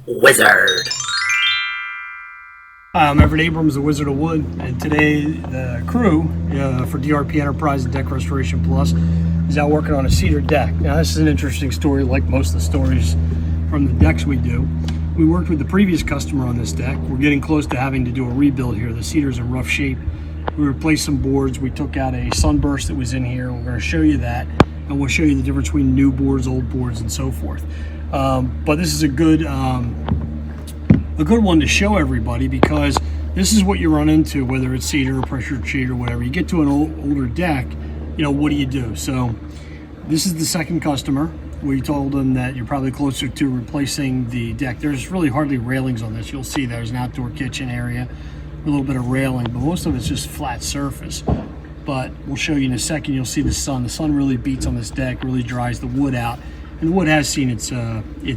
Wizard. Hi, I'm Everett Abrams, the Wizard of Wood, and today the crew for DRP Enterprises Deck Restoration Plus is out working on a cedar deck. Now this is an interesting story, like most of the stories from the decks we do. We worked with the previous customer on this deck. We're getting close to having to do a rebuild here. The cedar's in rough shape. We replaced some boards. We took out a sunburst that was in here. We're going to show you that, and we'll show you the difference between new boards, old boards, and so forth. But this is a good one to show everybody, because this is what you run into, whether it's cedar or pressure treated or whatever. You get to an older deck, you know, what do you do? So this is the second customer. We told them that you're probably closer to replacing the deck. There's really hardly railings on this. You'll see there's an outdoor kitchen area, a little bit of railing, but most of it's just flat surface. But we'll show you in a second. You'll see the sun. The sun really beats on this deck, really dries the wood out, and the wood has seen its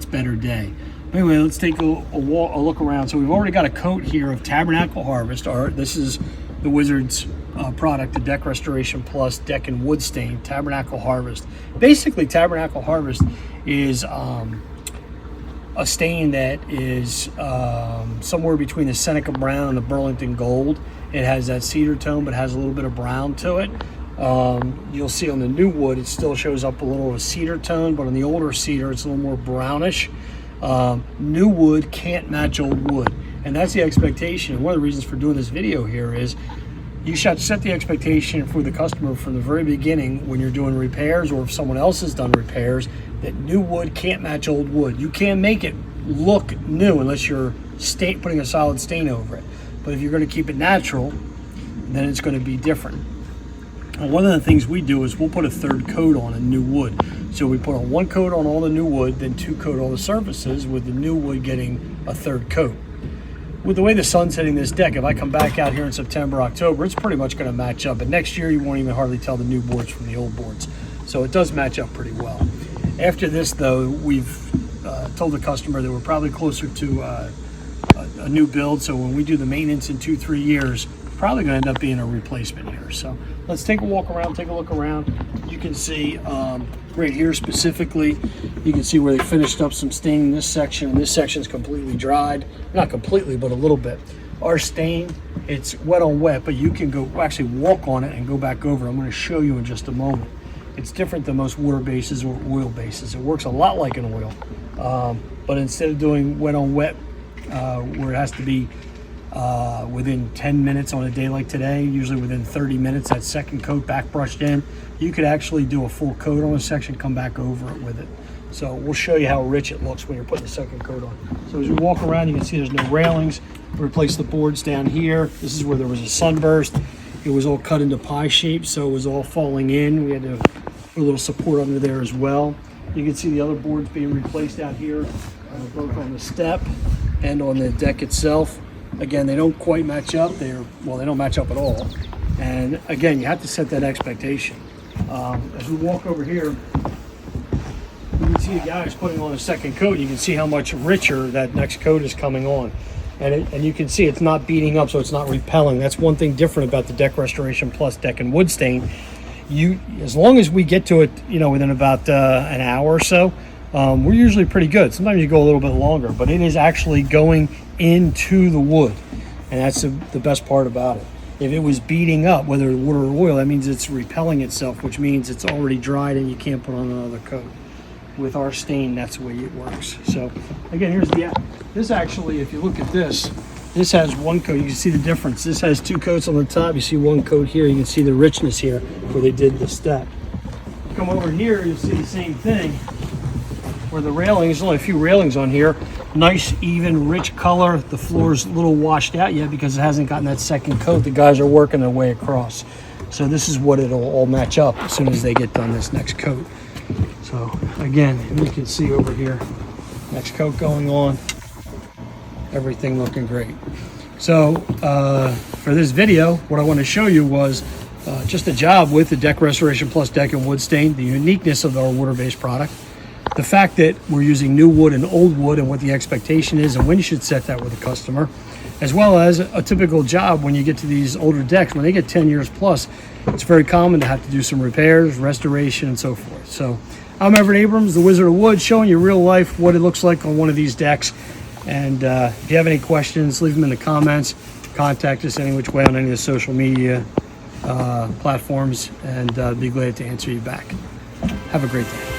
better day. Anyway, let's take a look around. So we've already got a coat here of Tabernacle Harvest. This is the Wizard's product, the Deck Restoration Plus Deck and Wood Stain, Tabernacle Harvest. Basically, Tabernacle Harvest is a stain that is somewhere between the Seneca Brown and the Burlington Gold. It has that cedar tone, but has a little bit of brown to it. You'll see on the new wood, it still shows up a little of a cedar tone, but on the older cedar, it's a little more brownish. New wood can't match old wood, and that's the expectation. And one of the reasons for doing this video here is you should set the expectation for the customer from the very beginning when you're doing repairs, or if someone else has done repairs, that new wood can't match old wood. You can't make it look new unless you're putting a solid stain over it. But if you're going to keep it natural, then it's going to be different. And one of the things we do is we'll put a third coat on a new wood. So we put on one coat on all the new wood, then two coat all the surfaces, with the new wood getting a third coat. With the way the sun's hitting this deck, if I come back out here in September, October, it's pretty much going to match up. But next year, you won't even hardly tell the new boards from the old boards. So it does match up pretty well. After this, though, we've told the customer that we're probably closer to a new build. So when we do the maintenance in 2-3 years, it's probably going to end up being a replacement here. So let's take a walk around, take a look around. You can see right here specifically, you can see where they finished up some stain in this section, and this section is completely dried. Not completely, but a little bit. Our stain, it's wet on wet, but you can go actually walk on it and go back over. I'm going to show you in just a moment. It's different than most water bases or oil bases. It works a lot like an oil, but instead of doing wet on wet, where it has to be within 10 minutes on a day like today, usually within 30 minutes, that second coat back brushed in, you could actually do a full coat on a section, come back over it with it. So we'll show you how rich it looks when you're putting the second coat on. So as we walk around, you can see there's no railings. Replace the boards down here. This is where there was a sunburst. It was all cut into pie shape, so it was all falling in. We had to put a little support under there as well. You can see the other boards being replaced out here, both on the step and on the deck itself. Again, they don't quite match up. They don't match up at all. And again, you have to set that expectation. As we walk over here, you can see the guys putting on a second coat. You can see how much richer that next coat is coming on. And you can see it's not beating up, so it's not repelling. That's one thing different about the Deck Restoration Plus Deck and Wood Stain. As long as we get to it, you know, within about an hour or so, we're usually pretty good. Sometimes you go a little bit longer, but it is actually going into the wood, and that's the best part about it. If it was beating up, whether it's water or oil, that means it's repelling itself, which means it's already dried and you can't put on another coat. With our stain, that's the way it works. So again, here's this actually, if you look at this has one coat. You can see the difference. This has two coats on the top. You see one coat here. You can see the richness here where they did the step. Come over here, you'll see the same thing, where the railings, there's only a few railings on here. Nice, even, rich color. The floor's a little washed out yet because it hasn't gotten that second coat. The guys are working their way across. So this is what it'll all match up as soon as they get done this next coat. So again, you can see over here, next coat going on, everything looking great. So for this video, what I want to show you was just a job with the Deck Restoration Plus Deck and Wood Stain, the uniqueness of our water-based product, the fact that we're using new wood and old wood, and what the expectation is and when you should set that with a customer, as well as a typical job when you get to these older decks. When they get 10 years plus, it's very common to have to do some repairs, restoration, and so forth. So I'm Everett Abrams, the Wizard of Wood, showing you real life what it looks like on one of these decks. And if you have any questions, leave them in the comments. Contact us any which way on any of the social media platforms, and be glad to answer you back. Have a great day.